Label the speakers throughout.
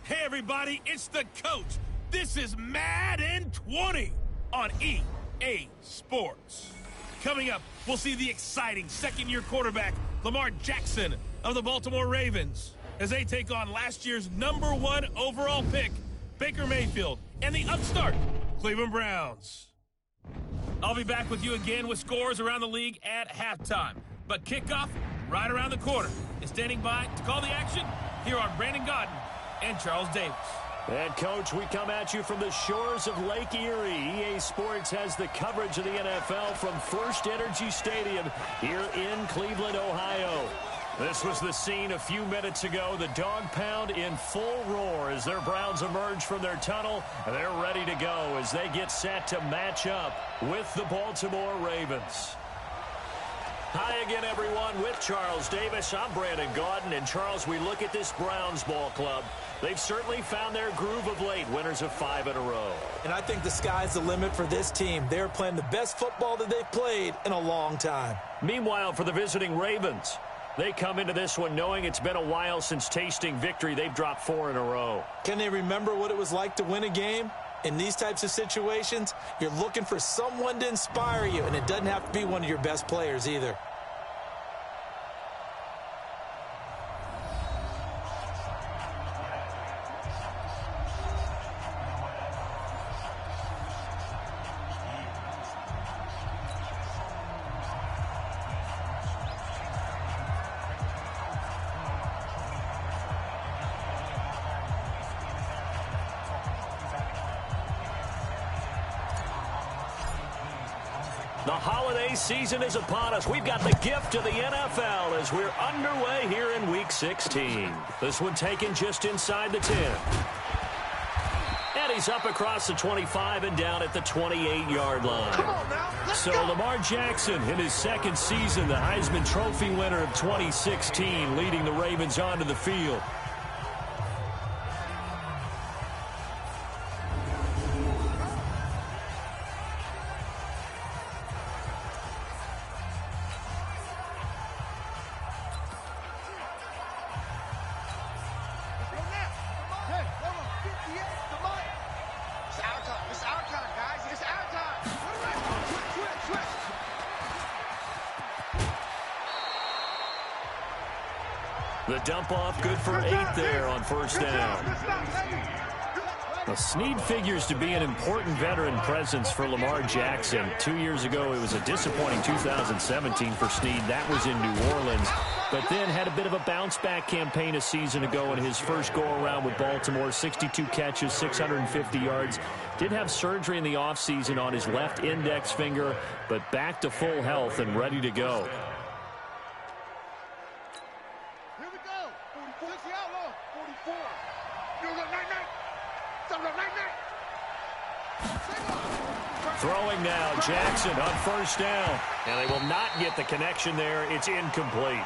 Speaker 1: Hey everybody, it's the coach. This is Madden 20 on EA Sports. Coming up, we'll see the exciting second-year quarterback, Lamar Jackson of the Baltimore Ravens, as they take on last year's #1 overall pick, Baker Mayfield, and the upstart Cleveland Browns. I'll be back with you again with scores around the league at halftime. But kickoff right around the corner. And standing by to call the action, here are Brandon Gaudin and Charles Davis.
Speaker 2: And, Coach, we come at you from the shores of Lake Erie. EA Sports has the coverage of the NFL from First Energy Stadium here in Cleveland, Ohio. This was the scene a few minutes ago. The dog pound in full roar as their Browns emerge from their tunnel. They're ready to go as they get set to match up with the Baltimore Ravens. Hi again, everyone, with Charles Davis. I'm Brandon Gaudin. And, Charles, we look at this Browns ball club. They've certainly found their groove of late, winners of 5 in a row.
Speaker 3: And I think the sky's the limit for this team. They're playing the best football that they've played in a long time.
Speaker 2: Meanwhile, for the visiting Ravens, they come into this one knowing it's been a while since tasting victory. They've dropped 4 in a row.
Speaker 3: Can they remember what it was like to win a game? In these types of situations, you're looking for someone to inspire you, and it doesn't have to be one of your best players either.
Speaker 2: The holiday season is upon us. We've got the gift of the NFL as we're underway here in Week 16. This one taken just inside the 10. And he's up across the 25 and down at the 28-yard line.
Speaker 4: Come on now, let's
Speaker 2: go. Lamar Jackson, in his second season, the Heisman Trophy winner of 2016, leading the Ravens onto the field. The dump-off good for 8 there on first down. Now, Snead figures to be an important veteran presence for Lamar Jackson. 2 years ago, it was a disappointing 2017 for Snead. That was in New Orleans. But then had a bit of a bounce-back campaign a season ago in his first go-around with Baltimore. 62 catches, 650 yards. Did have surgery in the offseason on his left index finger, but back to full health and ready to go. Throwing now, Jackson on first down. And they will not get the connection there. It's incomplete.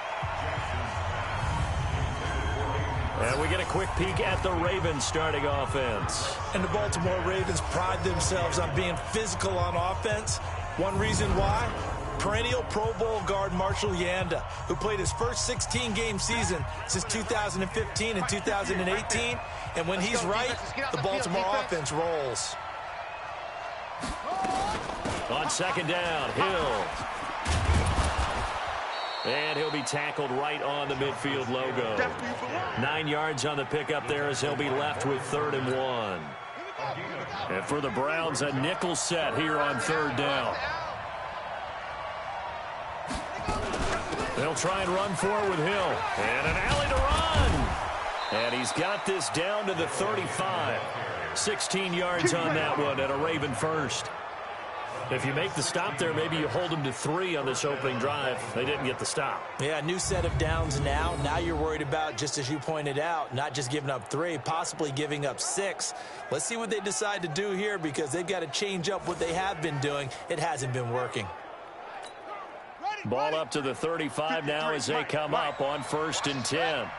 Speaker 2: And we get a quick peek at the Ravens starting offense.
Speaker 3: And the Baltimore Ravens pride themselves on being physical on offense. One reason why? Perennial Pro Bowl guard Marshall Yanda, who played his first 16-game season since 2015 and 2018. And when he's right, the Baltimore offense rolls.
Speaker 2: On second down, Hill. And he'll be tackled right on the midfield logo. 9 yards on the pickup there as he'll be left with 3rd and 1. And for the Browns, a nickel set here on 3rd down. They'll try and run forward with Hill. And an alley to run. And he's got this down to the 35. 16 yards on that one and a Raven first. If you make the stop there, maybe you hold them to 3 on this opening drive. They didn't get the stop.
Speaker 3: Yeah, new set of downs now. Now you're worried about, just as you pointed out, not just giving up 3, possibly giving up 6. Let's see what they decide to do here because they've got to change up what they have been doing. It hasn't been working.
Speaker 2: Ball up to the 35 now as they come up on 1st and 10.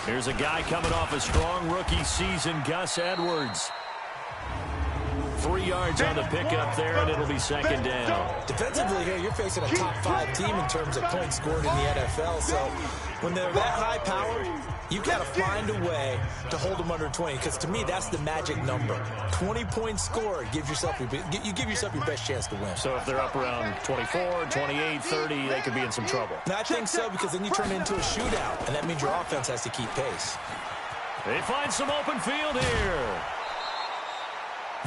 Speaker 2: Here's a guy coming off a strong rookie season, Gus Edwards. 3 yards on the pickup there, and it'll be second down.
Speaker 3: Defensively here, you're facing a top-5 team in terms of points scored in the NFL. So when they're that high-powered, you got to find a way to hold them under 20, because to me, that's the magic number. 20 points scored gives yourself you give yourself your best chance to win.
Speaker 2: So if they're up around 24, 28, 30, they could be in some trouble.
Speaker 3: And I think so, because then you turn it into a shootout, and that means your offense has to keep pace.
Speaker 2: They find some open field here.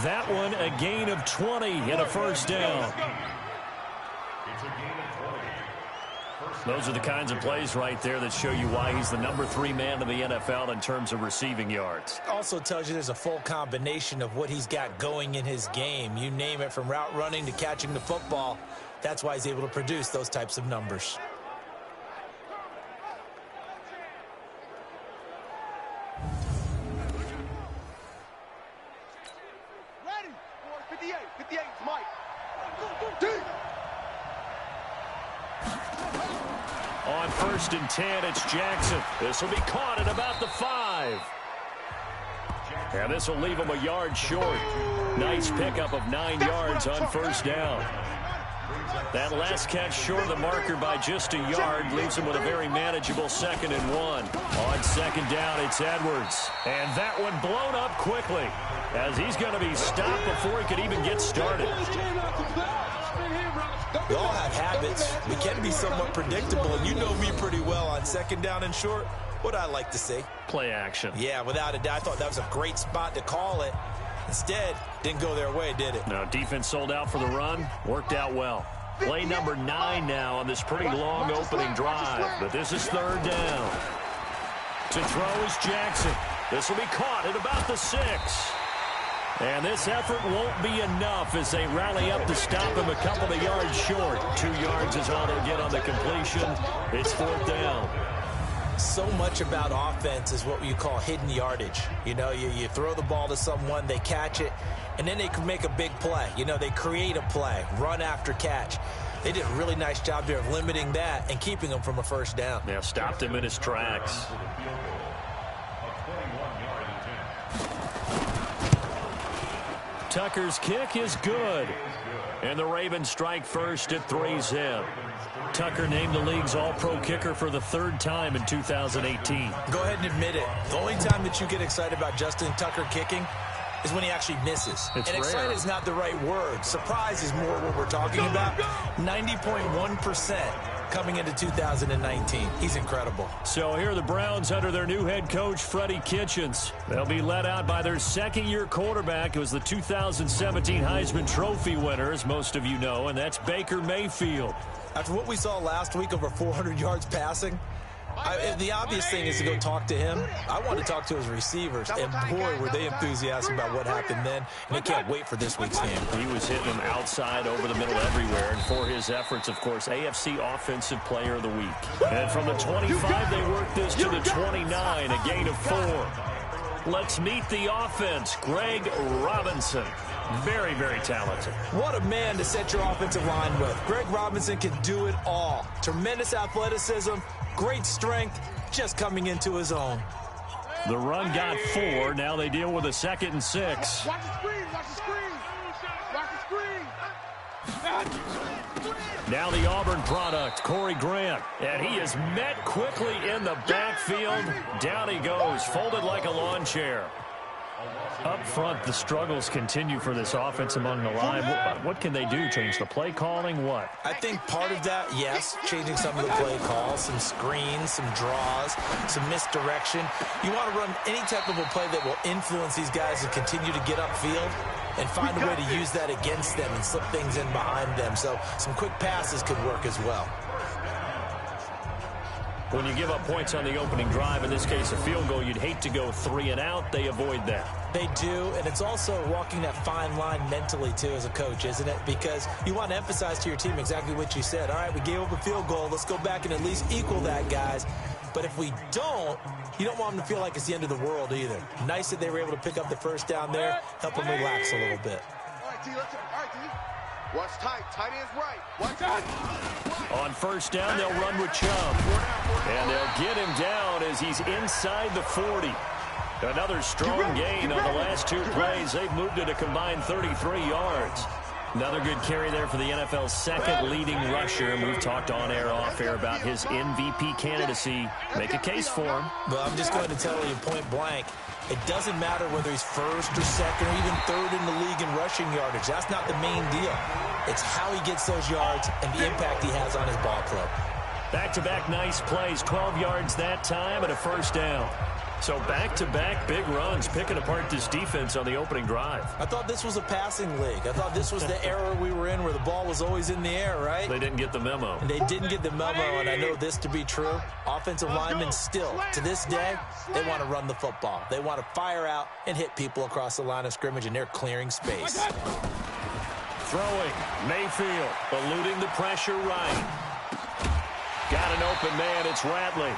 Speaker 2: That one, a gain of 20 and a first down. Those are the kinds of plays right there that show you why he's the number 3 man in the NFL in terms of receiving yards.
Speaker 3: Also tells you there's a full combination of what he's got going in his game. You name it, from route running to catching the football. That's why he's able to produce those types of numbers.
Speaker 4: Ready? 58. 58 is Mike.
Speaker 2: On 1st and 10, it's Jackson. This will be caught at about the 5. And this will leave him a yard short. Nice pickup of 9 yards on first down. That last catch short of the marker by just a yard leaves him with a very manageable 2nd and 1. On 2nd down, it's Edwards. And that one blown up quickly, as he's going to be stopped before he could even get started.
Speaker 3: We all have habits. We can be somewhat predictable, and you know me pretty well. On 2nd down and short, what I like to say?
Speaker 2: Play action.
Speaker 3: Yeah, without a doubt. I thought that was a great spot to call it. Instead, didn't go their way, did it?
Speaker 2: No, defense sold out for the run. Worked out well. Play number 9 now on this pretty long opening drive. But this is 3rd down. To throw is Jackson. This will be caught at about the 6. And this effort won't be enough as they rally up to stop him a couple of yards short. 2 yards is all they'll get on the completion. It's 4th down.
Speaker 3: So much about offense is what you call hidden yardage. You know, you throw the ball to someone, they catch it, and then they can make a big play. You know, they create a play, run after catch. They did a really nice job there of limiting that and keeping him from a first down.
Speaker 2: Yeah, stopped him in his tracks. Tucker's kick is good. And the Ravens strike first at 3-zip. Tucker named the league's all-pro kicker for the 3rd time in 2018.
Speaker 3: Go ahead and admit it. The only time that you get excited about Justin Tucker kicking is when he actually misses.
Speaker 2: It's
Speaker 3: and
Speaker 2: rare.
Speaker 3: excited is not the right word. Surprise is more what we're talking about. 90.1% coming into 2019. He's incredible.
Speaker 2: So here are the Browns under their new head coach, Freddie Kitchens. They'll be led out by their 2nd-year quarterback, who was the 2017 Heisman Trophy winner, as most of you know, and that's Baker Mayfield.
Speaker 3: After what we saw last week, over 400 yards passing, the obvious thing is to go talk to him. I want to talk to his receivers, and boy, were they enthusiastic about what happened then, and they can't wait for this week's game.
Speaker 2: He was hitting them outside, over the middle, everywhere, and for his efforts, of course, AFC Offensive Player of the Week. And from the 25, they worked this to the 29, a gain of 4. Let's meet the offense. Greg Robinson. Very, very talented.
Speaker 3: What a man to set your offensive line with. Greg Robinson can do it all. Tremendous athleticism, great strength, just coming into his own.
Speaker 2: The run got 4. Now they deal with a 2nd and 6.
Speaker 4: Watch the screen. Watch the screen. Watch the screen.
Speaker 2: Now the Auburn product, Corey Grant. And he is met quickly in the backfield. Down he goes, folded like a lawn chair. Up front, the struggles continue for this offense among the line. What can they do? Change the play calling? What?
Speaker 3: I think part of that, yes, changing some of the play calls, some screens, some draws, some misdirection. You want to run any type of a play that will influence these guys and continue to get upfield and find a way to use that against them and slip things in behind them. So some quick passes could work as well.
Speaker 2: When you give up points on the opening drive, in this case a field goal, you'd hate to go 3 and out. They avoid that.
Speaker 3: They do, and it's also walking that fine line mentally, too, as a coach, isn't it? Because you want to emphasize to your team exactly what you said. All right, we gave up a field goal. Let's go back and at least equal that, guys. But if we don't, you don't want them to feel like it's the end of the world either. Nice that they were able to pick up the first down there, help them relax a little bit.
Speaker 4: All right, T, let's go. All right, T. Watch tight. Tight end's right. Watch tight.
Speaker 2: On first down, they'll run with Chubb. And they'll get him down as he's inside the 40. Another strong gain on the last 2 plays. They've moved it a combined 33 yards. Another good carry there for the NFL's second leading rusher. And we've talked on air, off air about his MVP candidacy. Make a case for him.
Speaker 3: Well, I'm just going to tell you point blank. It doesn't matter whether he's first or second or even third in the league in rushing yardage. That's not the main deal. It's how he gets those yards and the impact he has on his ball club.
Speaker 2: Back-to-back nice plays, 12 yards that time and a first down. So back-to-back big runs, picking apart this defense on the opening drive.
Speaker 3: I thought this was a passing league. I thought this was the era we were in where the ball was always in the air, right?
Speaker 2: They didn't get the memo.
Speaker 3: And they didn't get the memo, and I know this to be true. Offensive linemen still, to this day, they want to run the football. They want to fire out and hit people across the line of scrimmage, and they're clearing space.
Speaker 2: Throwing, Mayfield, eluding the pressure right. Got an open man, it's Radley.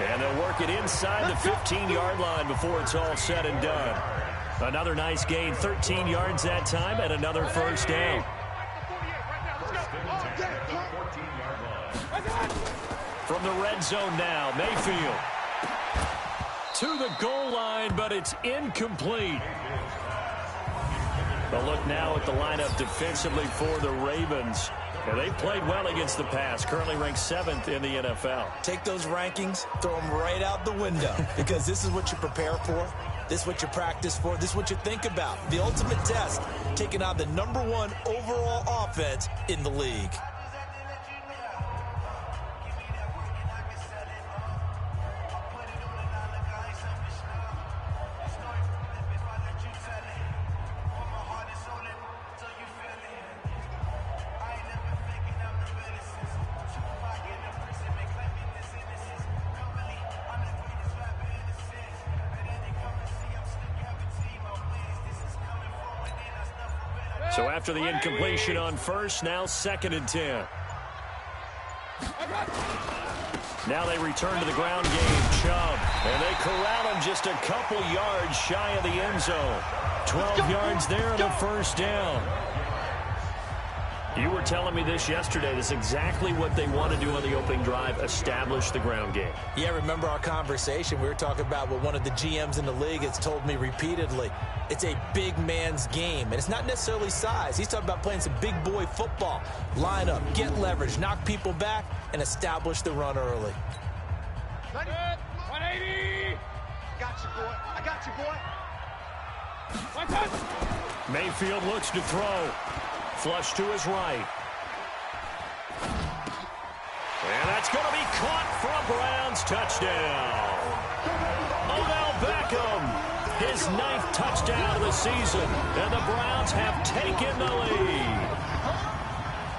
Speaker 2: And they'll work it inside the 15-yard line before it's all said and done. Another nice gain, 13 yards that time, and another first down. From the red zone now, Mayfield. To the goal line, but it's incomplete. A look now at the lineup defensively for the Ravens. And they've played well against the pass, currently ranked 7th in the NFL.
Speaker 3: Take those rankings, throw them right out the window, because this is what you prepare for, this is what you practice for, this is what you think about. The ultimate test, taking on the #1 overall offense in the league.
Speaker 2: So after the incompletion on first, now 2nd and 10. Now they return to the ground game. Chubb. And they corral him just a couple yards shy of the end zone. 12 yards there and a first down. You were telling me this yesterday. This is exactly what they want to do on the opening drive, establish the ground game.
Speaker 3: Yeah, remember our conversation? We were talking about what one of the GMs in the league has told me repeatedly. It's a big man's game, and it's not necessarily size. He's talking about playing some big boy football. Line up, get leverage, knock people back, and establish the run early.
Speaker 4: 180! Got you, boy. I got you, boy.
Speaker 2: Mayfield looks to throw. Flush to his right. And that's going to be caught for a Browns touchdown. Odell Beckham, his 9th touchdown of the season. And the Browns have taken the lead.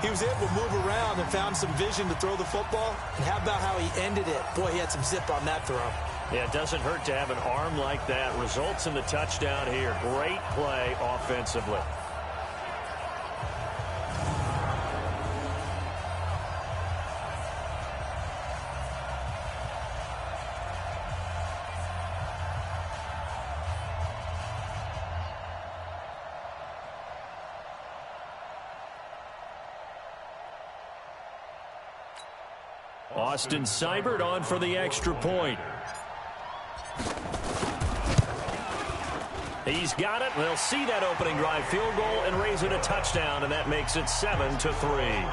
Speaker 3: He was able to move around and found some vision to throw the football. And how about how he ended it? Boy, he had some zip on that throw.
Speaker 2: Yeah, it doesn't hurt to have an arm like that. Results in the touchdown here. Great play offensively. Austin Seibert on for the extra point. He's got it. They'll see that opening drive field goal and raise it a touchdown, and that makes it 7-3.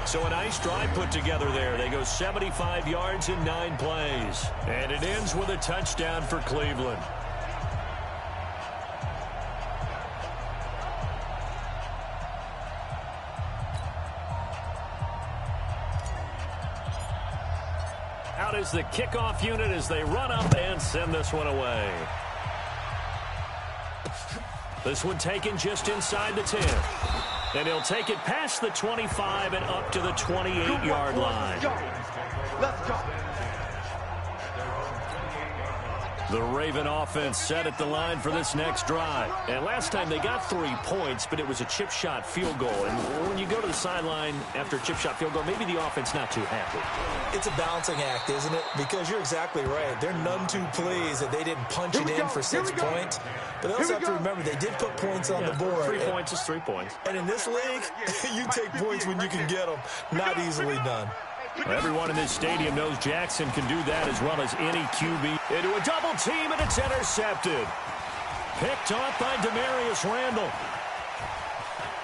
Speaker 2: So a nice drive put together there. They go 75 yards in 9 plays. And it ends with a touchdown for Cleveland. Out is the kickoff unit as they run up and send this one away. This one taken just inside the 10. And he'll take it past the 25 and up to the 28-yard line.
Speaker 4: Let's go.
Speaker 2: The Raven offense set at the line for this next drive. And last time they got 3 points, but it was a chip shot field goal. And when you go to the sideline after a chip shot field goal, maybe the offense not too happy.
Speaker 3: It's a balancing act, isn't it? Because you're exactly right. They're none too pleased that they didn't punch it in for 6 points. But they also have to remember they did put points on the board.
Speaker 2: 3 points is 3 points.
Speaker 3: And in this league, you take points when you can get them. Not easily done.
Speaker 2: Everyone in this stadium knows Jackson can do that as well as any QB. Into a double team, and it's intercepted. Picked off by Demarius Randall.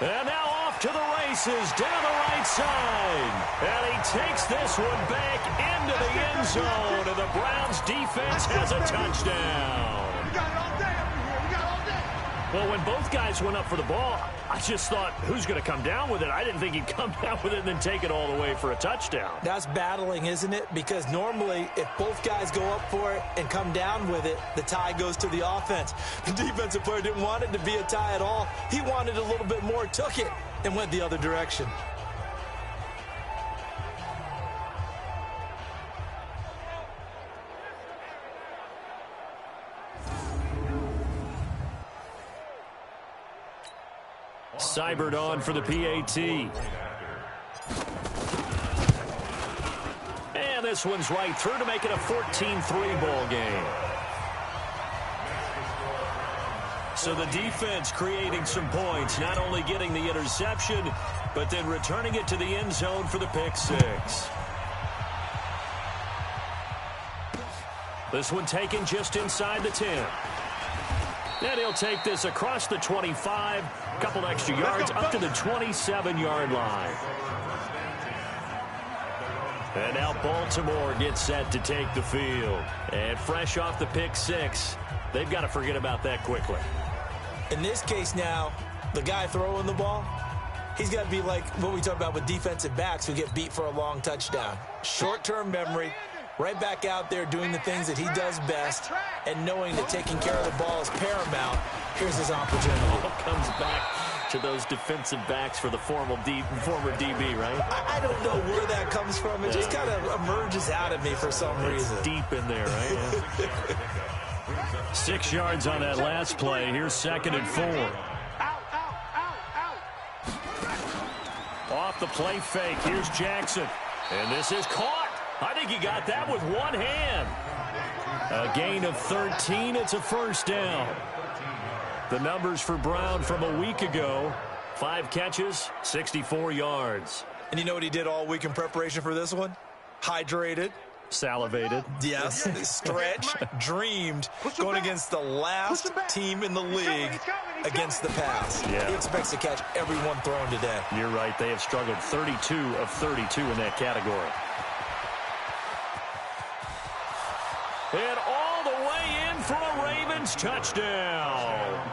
Speaker 2: And now off to the races down the right side. And he takes this one back into the end zone. And the Browns defense has a touchdown.
Speaker 4: We got it all day over here. We got it all day.
Speaker 2: Well, when both guys went up for the ball, I just thought, who's going to come down with it? I didn't think he'd come down with it and then take it all the way for a touchdown.
Speaker 3: That's battling, isn't it? Because normally, if both guys go up for it and come down with it, the tie goes to the offense. The defensive player didn't want it to be a tie at all. He wanted a little bit more, took it, and went the other direction.
Speaker 2: Seibert on for the PAT. And this one's right through to make it a 14-3 ball game. So the defense creating some points, not only getting the interception, but then returning it to the end zone for the pick six. This one taken just inside the 10. And he'll take this across the 25, a couple extra yards up to the 27-yard line. And now Baltimore gets set to take the field. And fresh off the pick six, they've got to forget about that quickly.
Speaker 3: In this case now, the guy throwing the ball, he's got to be like what we talk about with defensive backs who get beat for a long touchdown. Short-term memory, right back out there doing the things that he does best, and knowing that taking care of the ball is paramount. Here's his opportunity.
Speaker 2: All comes back to those defensive backs for the former DB, right?
Speaker 3: I don't know where that comes from. It just kind of emerges out of me for some reason.
Speaker 2: Deep in there, right? Yeah. 6 yards on that last play. Here's 2nd and 4. Off the play fake. Here's Jackson. And this is caught. I think he got that with one hand. A gain of 13. It's a first down. The numbers for Brown from a week ago: 5 catches, 64 yards.
Speaker 3: And you know what he did all week in preparation for this one? Hydrated.
Speaker 2: Salivated.
Speaker 3: Yes. Stretched. Dreamed. Going against the last team in the league against the pass.
Speaker 2: Yeah.
Speaker 3: He expects to catch everyone thrown today.
Speaker 2: You're right. They have struggled 32 of 32 in that category. And all the way in for a Ravens touchdown.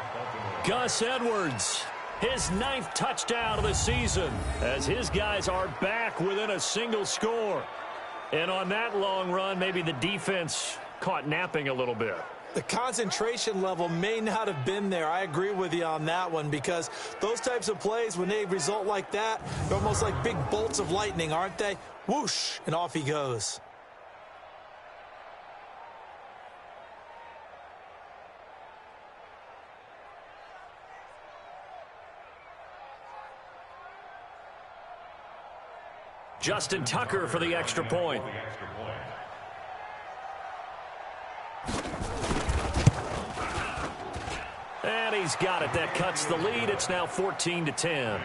Speaker 2: Gus Edwards, his 9th touchdown of the season, as his guys are back within a single score. And on that long run, maybe the defense caught napping a little bit.
Speaker 3: The concentration level may not have been there. I agree with you on that one, because those types of plays, when they result like that, they're almost like big bolts of lightning, aren't they? Whoosh, and off he goes.
Speaker 2: Justin Tucker for the extra point. And he's got it. That cuts the lead. It's now 14-10.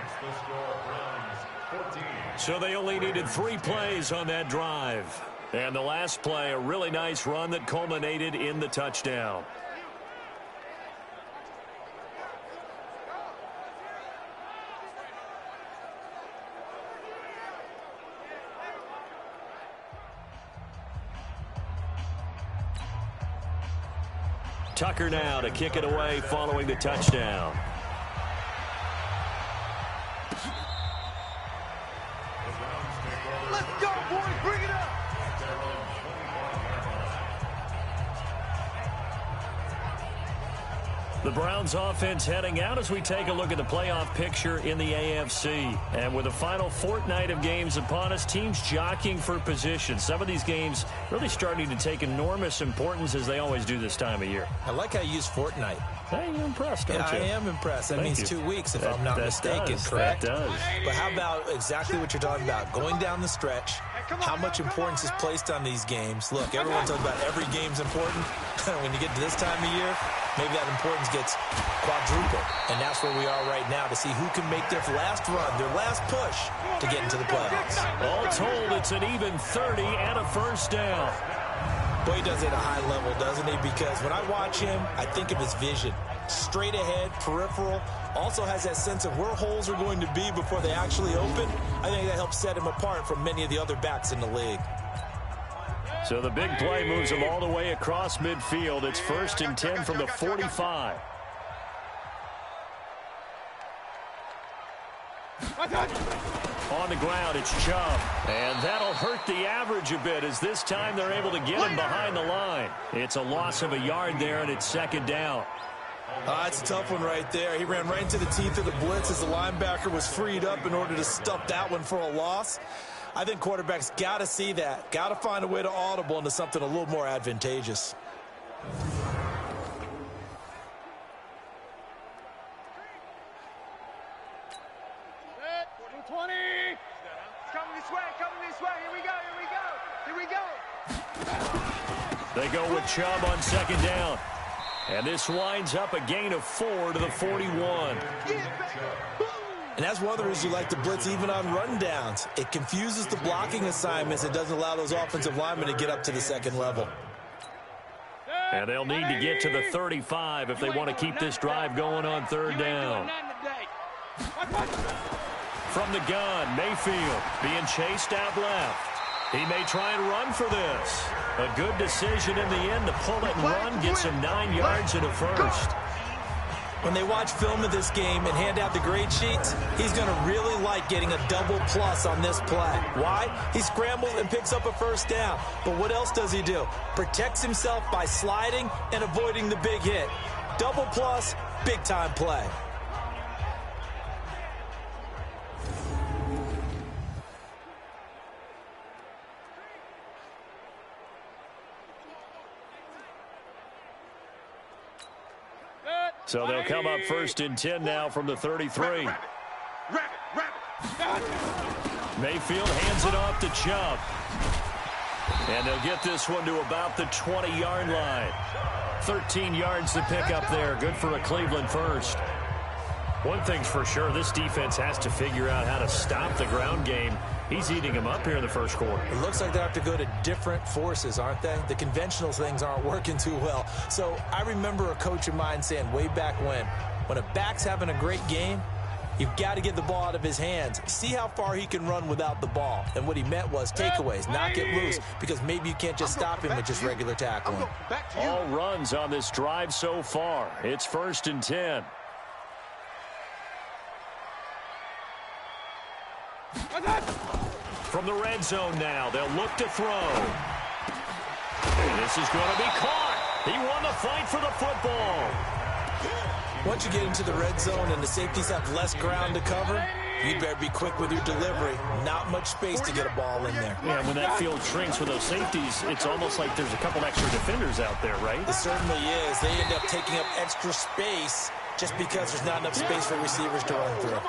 Speaker 2: So they only needed 3 plays on that drive. And the last play, a really nice run that culminated in the touchdown. Tucker now to kick it away following the touchdown.
Speaker 4: Let's go, boys. Bring it up.
Speaker 2: The Browns offense heading out as we take a look at the playoff picture in the AFC. And with the final fortnight of games upon us, teams jockeying for position. Some of these games really starting to take enormous importance, as they always do this time of year.
Speaker 3: I like how you use fortnight.
Speaker 2: Hey, you're impressed, aren't you?
Speaker 3: I am impressed. That
Speaker 2: Thank
Speaker 3: means
Speaker 2: you.
Speaker 3: 2 weeks, if I'm not mistaken,
Speaker 2: does,
Speaker 3: correct?
Speaker 2: That does.
Speaker 3: But how about exactly what you're talking about? Going down the stretch, how much importance is placed on these games. Look, everyone talks about every game's important. When you get to this time of year, maybe that importance gets quadrupled. And that's where we are right now to see who can make their last run, their last push to get into the playoffs.
Speaker 2: All told, it's an even 30 and a first down.
Speaker 3: Boy, he does it at a high level, doesn't he? Because when I watch him, I think of his vision. Straight ahead, peripheral, also has that sense of where holes are going to be before they actually open. I think that helps set him apart from many of the other backs in the league.
Speaker 2: So the big play moves him all the way across midfield. It's 1st and 10 from the 45. On the ground, it's Chubb. And that'll hurt the average a bit as this time they're able to get him behind the line. It's a loss of a yard there, and it's 2nd down.
Speaker 3: It's a tough one right there. He ran right into the teeth of the blitz as the linebacker was freed up in order to stuff that one for a loss. I think quarterbacks got to see that. Got to find a way to audible into something a little more advantageous.
Speaker 2: They go with Chubb on 2nd down. And this winds up a gain of 4 to the 41.
Speaker 3: And that's one of the reasons you like to blitz even on rundowns. It confuses the blocking assignments. It doesn't allow those offensive linemen to get up to the 2nd level.
Speaker 2: And they'll need to get to the 35 if they want to keep this drive going on 3rd down. From the gun, Mayfield being chased out left. He may try and run for this. A good decision in the end to pull it and run, gets him 9 yards and a first.
Speaker 3: When they watch film of this game and hand out the grade sheets, he's going to really like getting a double plus on this play. Why? He scrambles and picks up a 1st down. But what else does he do? Protects himself by sliding and avoiding the big hit. Double plus, big-time play.
Speaker 2: So they'll come up 1st and 10 now from the 33. Mayfield hands it off to Chubb. And they'll get this one to about the 20-yard line. 13 yards to pick up there. Good for a Cleveland first. One thing's for sure, this defense has to figure out how to stop the ground game. He's eating them up here in the 1st quarter.
Speaker 3: It looks like they have to go to different forces, aren't they? The conventional things aren't working too well. So I remember a coach of mine saying way back when a back's having a great game, you've got to get the ball out of his hands. See how far he can run without the ball. And what he meant was takeaways, not get loose, because maybe you can't just stop him with just regular tackling.
Speaker 2: All runs on this drive so far. It's 1st and 10. From the red zone now, they'll look to throw. And this is going to be caught. He won the fight for the football.
Speaker 3: Once you get into the red zone and the safeties have less ground to cover, you better be quick with your delivery. Not much space to get a ball in there.
Speaker 2: Yeah, when that field shrinks with those safeties, it's almost like there's a couple extra defenders out there, right?
Speaker 3: It certainly is. They end up taking up extra space just because there's not enough space for receivers to run through.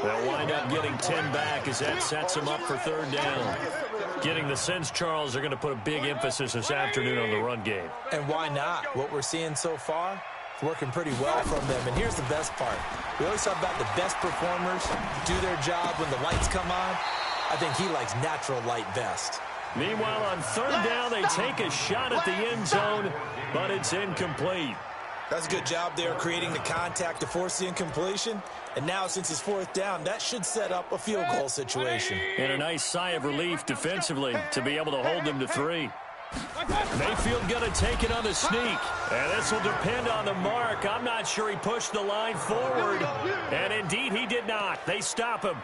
Speaker 2: They'll wind up getting 10 back as that sets them up for 3rd down. Getting the sense, Charles, they're going to put a big emphasis this afternoon on the run game.
Speaker 3: And why not? What we're seeing so far, it's working pretty well from them. And here's the best part. We always talk about the best performers do their job when the lights come on. I think he likes natural light best.
Speaker 2: Meanwhile, on 3rd down, they take a shot at the end zone, but it's incomplete.
Speaker 3: That's a good job there creating the contact to force the incompletion. And now, since it's 4th down, that should set up a field goal situation.
Speaker 2: And a nice sigh of relief defensively to be able to hold them to 3. Mayfield going to take it on the sneak. And this will depend on the mark. I'm not sure he pushed the line forward. And indeed, he did not. They stop him.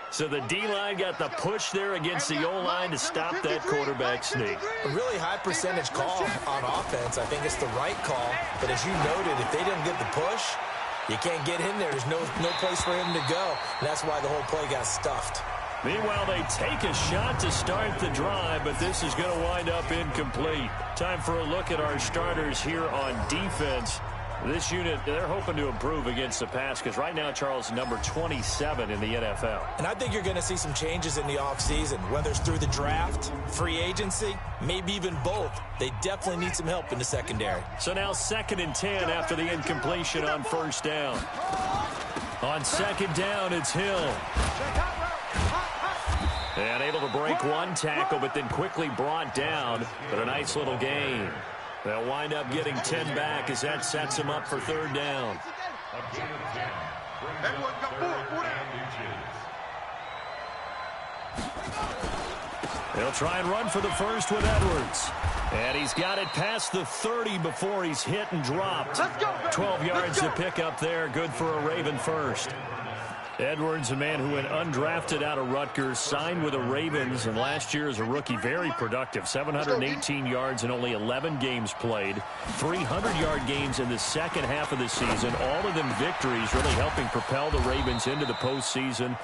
Speaker 2: So the D-line got the push there against the O-line to stop that quarterback sneak.
Speaker 3: A really high percentage call on offense. I think it's the right call. But as you noted, if they didn't get the push, you can't get in there. There's no place for him to go. And that's why the whole play got stuffed.
Speaker 2: Meanwhile, they take a shot to start the drive, but this is going to wind up incomplete. Time for a look at our starters here on defense. This unit, they're hoping to improve against the pass because right now, Charles, number 27 in the NFL.
Speaker 3: And I think you're going to see some changes in the offseason, whether it's through the draft, free agency, maybe even both. They definitely need some help in the secondary.
Speaker 2: So now 2nd and 10 after the incompletion on 1st down. On 2nd down, it's Hill. And able to break one tackle, but then quickly brought down. But a nice little gain. They'll wind up getting 10 back as that sets them up for 3rd down. They'll try and run for the first with Edwards. And he's got it past the 30 before he's hit and dropped. 12 yards to pick up there. Good for a Raven first. Edwards, a man who went undrafted out of Rutgers, signed with the Ravens, and last year as a rookie, very productive. 718 yards in only 11 games played. 300-yard games in the second half of the season. All of them victories, really helping propel the Ravens into the postseason.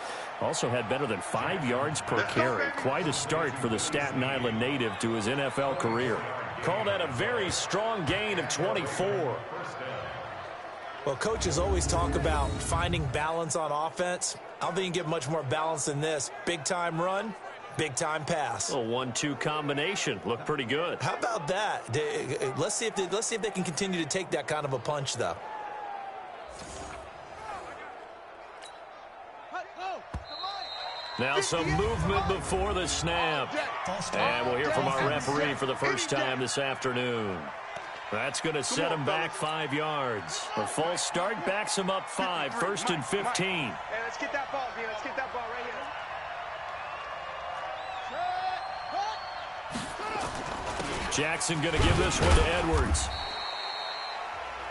Speaker 2: Also had better than 5 yards per carry. Quite a start for the Staten Island native to his NFL career. Call that a very strong gain of 24.
Speaker 3: Well, coaches always talk about finding balance on offense. I don't think you can get much more balance than this. Big-time run, big-time pass.
Speaker 2: A 1-2 combination. Looked pretty good.
Speaker 3: How about that? Let's see if they can continue to take that kind of a punch, though.
Speaker 2: Now some movement before the snap. And we'll hear from our referee for the first time this afternoon. That's going to set him back 5 yards. A false start backs him up 5. 1st and 15.
Speaker 4: Hey, let's get that ball, Dean. Let's get that ball right here.
Speaker 2: Jackson going to give this one to Edwards.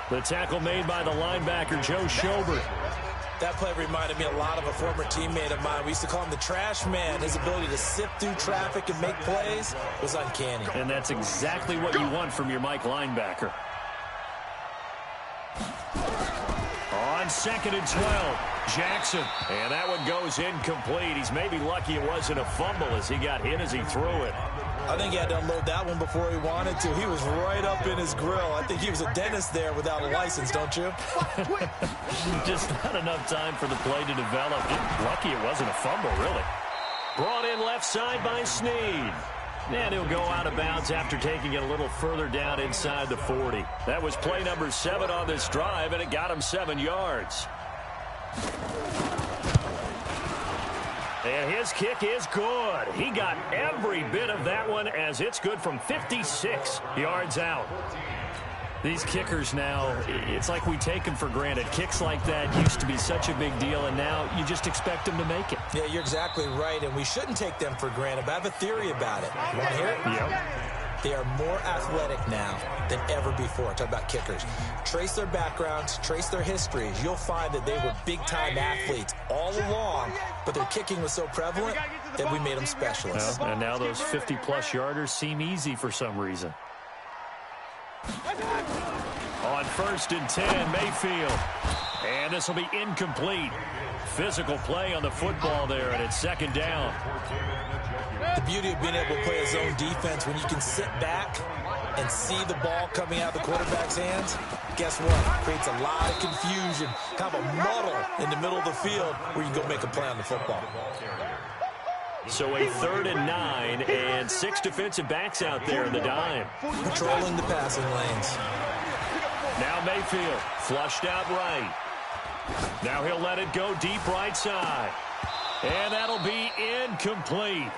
Speaker 2: The tackle made by the linebacker, Joe Schobert.
Speaker 3: That play reminded me a lot of a former teammate of mine. We used to call him the trash man. His ability to sift through traffic and make plays was uncanny.
Speaker 2: And that's exactly what you want from your Mike linebacker. On 2nd and 12, Jackson. And that one goes incomplete. He's maybe lucky it wasn't a fumble as he got hit as he threw it.
Speaker 3: I think he had to unload that one before he wanted to. He was right up in his grill. I think he was a dentist there without a license, don't you?
Speaker 2: Just not enough time for the play to develop. Lucky it wasn't a fumble, really. Brought in left side by Snead. And he'll go out of bounds after taking it a little further down inside the 40. That was play number 7 on this drive, and it got him 7 yards. And his kick is good. He got every bit of that one as it's good from 56 yards out. These kickers now, it's like we take them for granted. Kicks like that used to be such a big deal, and now you just expect them to make it.
Speaker 3: Yeah, you're exactly right, and we shouldn't take them for granted, but I have a theory about it. You want to hear it?
Speaker 2: Yep.
Speaker 3: They are more athletic now than ever before. Talk about kickers. Trace their backgrounds, trace their histories. You'll find that they were big-time athletes all along, but their kicking was so prevalent that we made them specialists.
Speaker 2: Well, and now those 50-plus yarders seem easy for some reason. On 1st and 10, Mayfield. And this will be incomplete. Physical play on the football there, and it's 2nd down.
Speaker 3: The beauty of being able to play a zone defense when you can sit back and see the ball coming out of the quarterback's hands, guess what? It creates a lot of confusion, kind of a muddle in the middle of the field where you can go make a play on the football.
Speaker 2: So a 3rd and 9 and 6 defensive backs out there in the dime.
Speaker 3: Patrolling the passing lanes.
Speaker 2: Now Mayfield flushed out right. Now he'll let it go deep right side. And that'll be incomplete.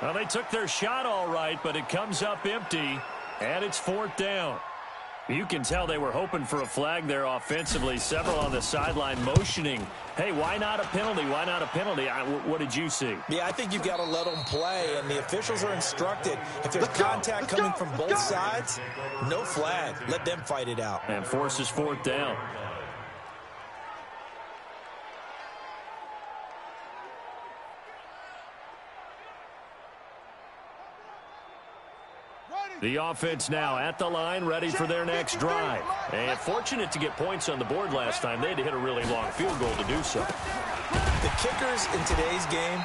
Speaker 2: Well, they took their shot all right, but it comes up empty, and it's 4th down. You can tell they were hoping for a flag there offensively. Several on the sideline motioning, hey, why not a penalty? Why not a penalty? What did you see?
Speaker 3: Yeah, I think you've got to let them play, and the officials are instructed. If there's contact coming from both sides, no flag. Let them fight it out.
Speaker 2: And forces 4th down. The offense now at the line, ready for their next drive. And fortunate to get points on the board last time. They had to hit a really long field goal to do so.
Speaker 3: The kickers in today's game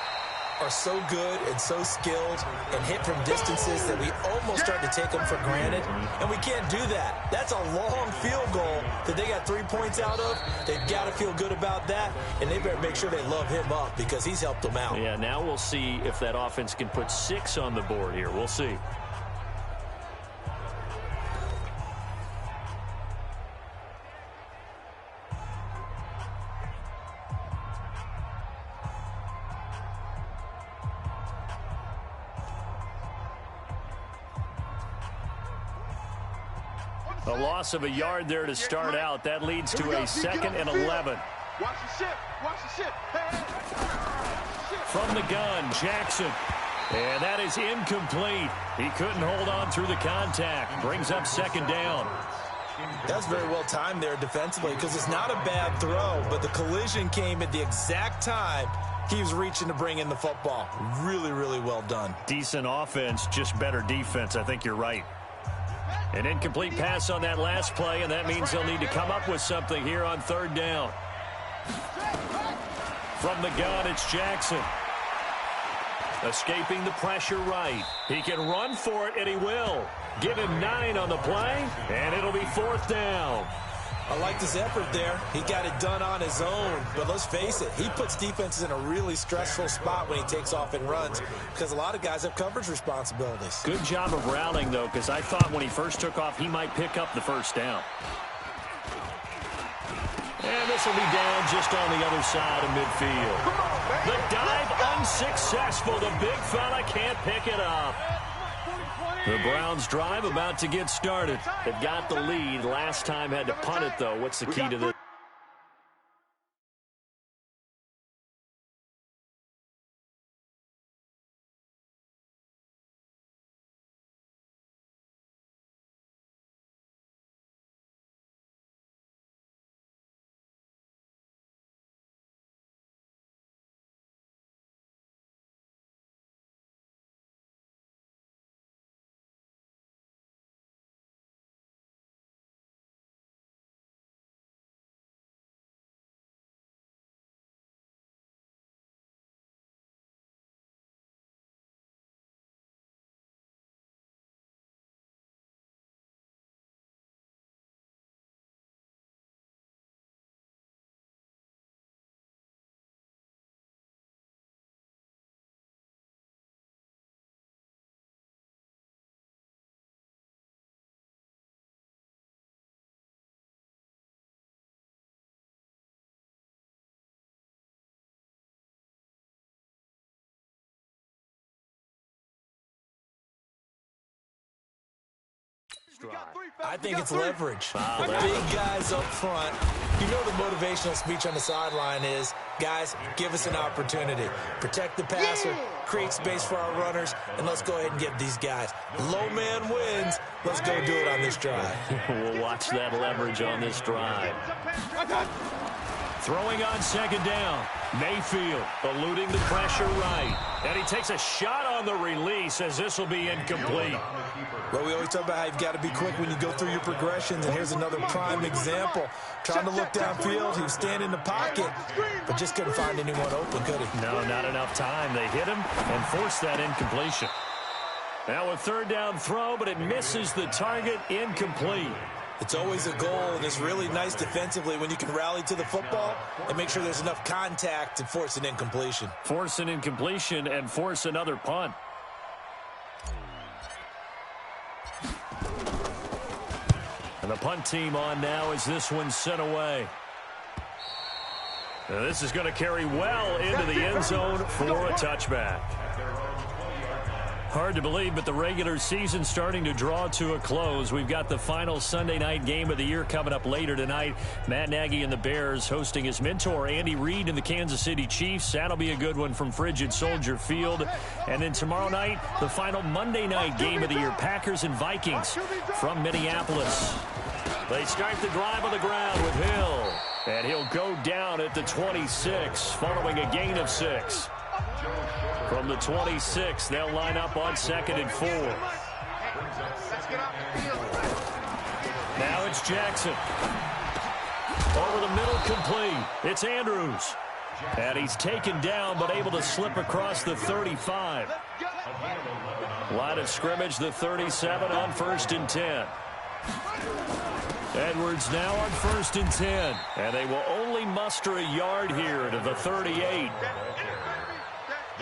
Speaker 3: are so good and so skilled and hit from distances that we almost start to take them for granted, and we can't do that. That's a long field goal that they got 3 points out of. They've got to feel good about that, and they better make sure they love him up because he's helped them out.
Speaker 2: Yeah, now we'll see if that offense can put 6 on the board here. We'll see. A loss of a yard there to start out. That leads to a 2nd and 11.
Speaker 4: Watch the ship. Watch the ship.
Speaker 2: From the gun, Jackson. And that is incomplete. He couldn't hold on through the contact. Brings up 2nd down.
Speaker 3: That's very well timed there defensively because it's not a bad throw, but the collision came at the exact time he was reaching to bring in the football. Really, really well done.
Speaker 2: Decent offense, just better defense. I think you're right. An incomplete pass on that last play, and that means they'll need to come up with something here on 3rd down. From the gun, it's Jackson. Escaping the pressure right. He can run for it, and he will. Give him 9 on the play, and it'll be 4th down.
Speaker 3: I like this effort there. He got it done on his own, but let's face it, he puts defenses in a really stressful spot when he takes off and runs because a lot of guys have coverage responsibilities.
Speaker 2: Good job of routing, though, because I thought when he first took off, he might pick up the 1st down. And this will be down just on the other side of midfield. The dive unsuccessful. The big fella can't pick it up. The Browns drive about to get started. They've got the lead. Last time had to punt it, though. What's the key to this?
Speaker 3: I think it's leverage. The big guys up front. You know the motivational speech on the sideline is, guys, give us an opportunity. Protect the passer, create space for our runners, and let's go ahead and get these guys. Low man wins. Let's go do it on this drive.
Speaker 2: We'll watch that leverage on this drive. Throwing on 2nd down. Mayfield eluding the pressure right. And he takes a shot on the release as this will be incomplete.
Speaker 3: Well, we always talk about how you've got to be quick when you go through your progressions, and here's another prime example. Trying to look downfield, he was standing in the pocket, but just couldn't find anyone open, could he?
Speaker 2: No, not enough time. They hit him and forced that incompletion. Now a 3rd down throw, but it misses the target, incomplete.
Speaker 3: It's always a goal, and it's really nice defensively when you can rally to the football and make sure there's enough contact to force an incompletion.
Speaker 2: Force an incompletion and force another punt. And the punt team on now as this one's sent away. Now this is going to carry well into the end zone for a touchback. Hard to believe, but the regular season starting to draw to a close. We've got the final Sunday night game of the year coming up later tonight. Matt Nagy and the Bears hosting his mentor, Andy Reid, and the Kansas City Chiefs. That'll be a good one from Frigid Soldier Field. And then tomorrow night, the final Monday night game of the year, Packers and Vikings from Minneapolis. They start the drive on the ground with Hill. And he'll go down at the 26, following a gain of 6. From the 26, they'll line up on 2nd and 4. Now it's Jackson. Over the middle, complete. It's Andrews. And he's taken down, but able to slip across the 35. Line of scrimmage, the 37 on 1st and 10. Edwards now on 1st and 10. And they will only muster a yard here to the 38.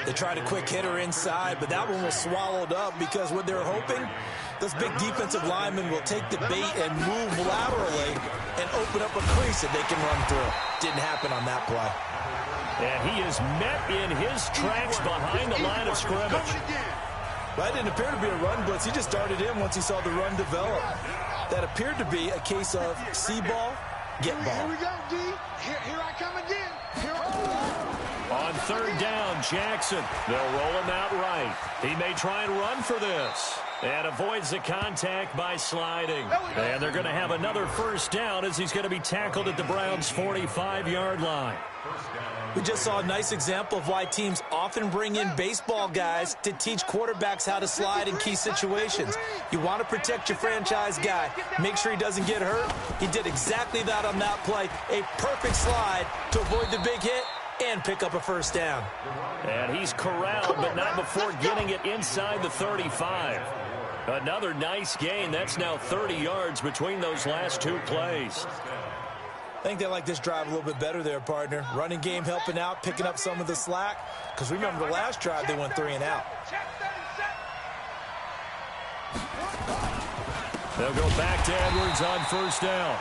Speaker 3: They tried a quick hitter inside, but that one was swallowed up because what they're hoping, those big defensive linemen will take the bait and move laterally and open up a crease that they can run through. Didn't happen on that play.
Speaker 2: And he is met in his tracks behind the line of scrimmage.
Speaker 3: That didn't appear to be a run blitz. He just started in once he saw the run develop. That appeared to be a case of see ball, get ball.
Speaker 4: Here we go, D. Here I come again.
Speaker 2: On 3rd down, Jackson. They'll roll him out right. He may try and run for this. And avoids the contact by sliding. And they're going to have another 1st down as he's going to be tackled at the Browns' 45-yard line.
Speaker 3: We just saw a nice example of why teams often bring in baseball guys to teach quarterbacks how to slide in key situations. You want to protect your franchise guy. Make sure he doesn't get hurt. He did exactly that on that play. A perfect slide to avoid the big hit and pick up a 1st down.
Speaker 2: And he's corralled, but not before getting it inside the 35. Another nice gain. That's now 30 yards between those last 2 plays.
Speaker 3: I think they like this drive a little bit better there, partner. Running game helping out, picking up some of the slack. Because remember the last drive, they went 3 and out.
Speaker 2: They'll go back to Edwards on 1st down.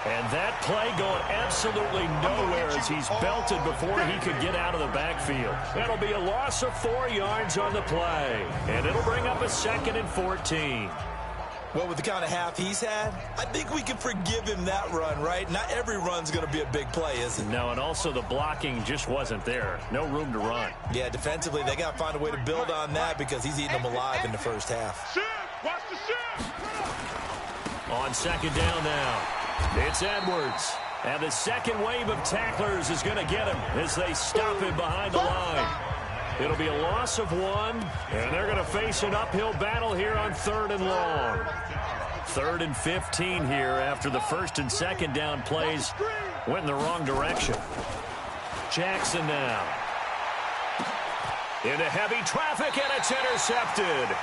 Speaker 2: And that play going absolutely nowhere as he's belted before he could get out of the backfield. That'll be a loss of 4 yards on the play. And it'll bring up a 2nd and 14.
Speaker 3: Well, with the kind of half he's had, I think we can forgive him that run, right? Not every run's going to be a big play, is it?
Speaker 2: No, and also the blocking just wasn't there. No room to run.
Speaker 3: Yeah, defensively, they got to find a way to build on that because he's eating them alive in the 1st half.
Speaker 4: Watch the shift.
Speaker 2: On 2nd down now, it's Edwards. And the 2nd wave of tacklers is going to get him as they stop him behind the line. It'll be a loss of 1, and they're going to face an uphill battle here on 3rd and long. 3rd and 15 here after the 1st and 2nd down plays went in the wrong direction. Jackson now. Into heavy traffic, and it's intercepted.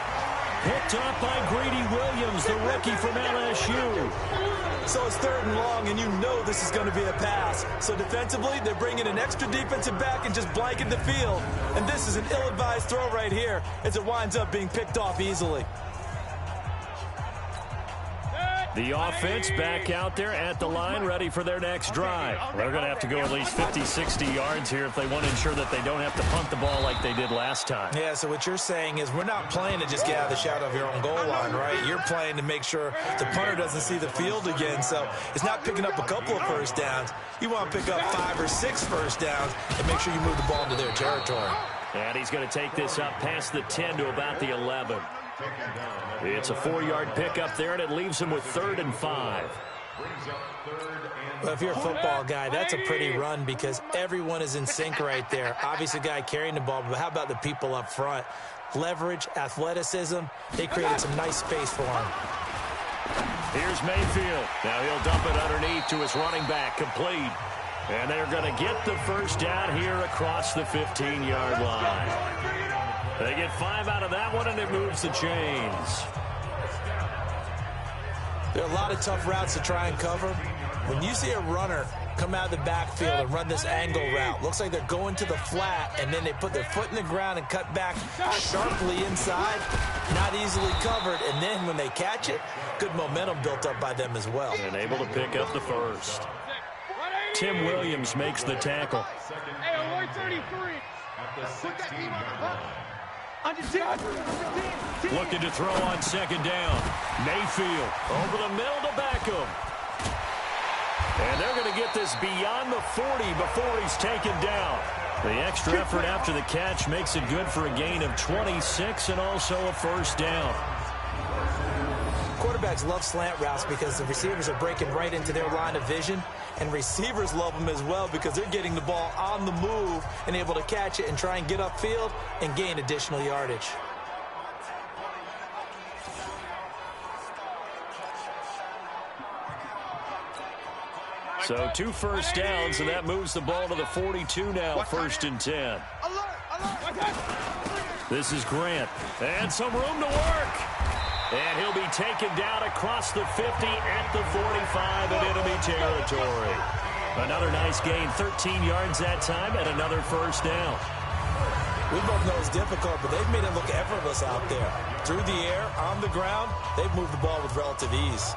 Speaker 2: Picked up by Greedy Williams, the rookie from LSU.
Speaker 3: So it's 3rd and long, and you know this is going to be a pass. So defensively, they're bringing an extra defensive back and just blanket the field. And this is an ill-advised throw right here as it winds up being picked off easily.
Speaker 2: The offense back out there at the line, ready for their next drive. They're going to have to go at least 50, 60 yards here if they want to ensure that they don't have to punt the ball like they did last time.
Speaker 3: Yeah, so what you're saying is we're not playing to just get out of the shadow of your own goal line, right? You're playing to make sure the punter doesn't see the field again. So it's not picking up a couple of 1st downs. You want to pick up 5 or 6 1st downs and make sure you move the ball into their territory.
Speaker 2: And he's going to take this up past the 10 to about the 11. It's a 4-yard pickup there, and it leaves him with 3rd and 5.
Speaker 3: Well, if you're a football guy, that's a pretty run because everyone is in sync right there. Obviously, the guy carrying the ball, but how about the people up front? Leverage, athleticism, they created some nice space for him.
Speaker 2: Here's Mayfield. Now he'll dump it underneath to his running back, complete. And they're going to get the 1st down here across the 15-yard line. They get 5 out of that one, and it moves the chains.
Speaker 3: There are a lot of tough routes to try and cover. When you see a runner come out of the backfield and run this angle route, looks like they're going to the flat, and then they put their foot in the ground and cut back sharply inside, not easily covered. And then when they catch it, good momentum built up by them as well.
Speaker 2: And able to pick up the 1st. Tim Williams makes the tackle.
Speaker 4: Hey, 133. Put that team on the hook.
Speaker 2: Looking to throw on 2nd down. Mayfield over the middle to Beckham. And they're going to get this beyond the 40 before he's taken down. The extra effort after the catch makes it good for a gain of 26 and also a 1st down.
Speaker 3: Quarterbacks love slant routes because the receivers are breaking right into their line of vision, and receivers love them as well because they're getting the ball on the move and able to catch it and try and get upfield and gain additional yardage.
Speaker 2: So 2 first downs, and that moves the ball to the 42 now, 1st and 10. This is Grant, and some room to work. And he'll be taken down across the 50 at the 45 in enemy territory. Another nice gain, 13 yards that time, and another 1st down.
Speaker 3: We both know it's difficult, but they've made it look effortless out there. Through the air, on the ground, they've moved the ball with relative ease.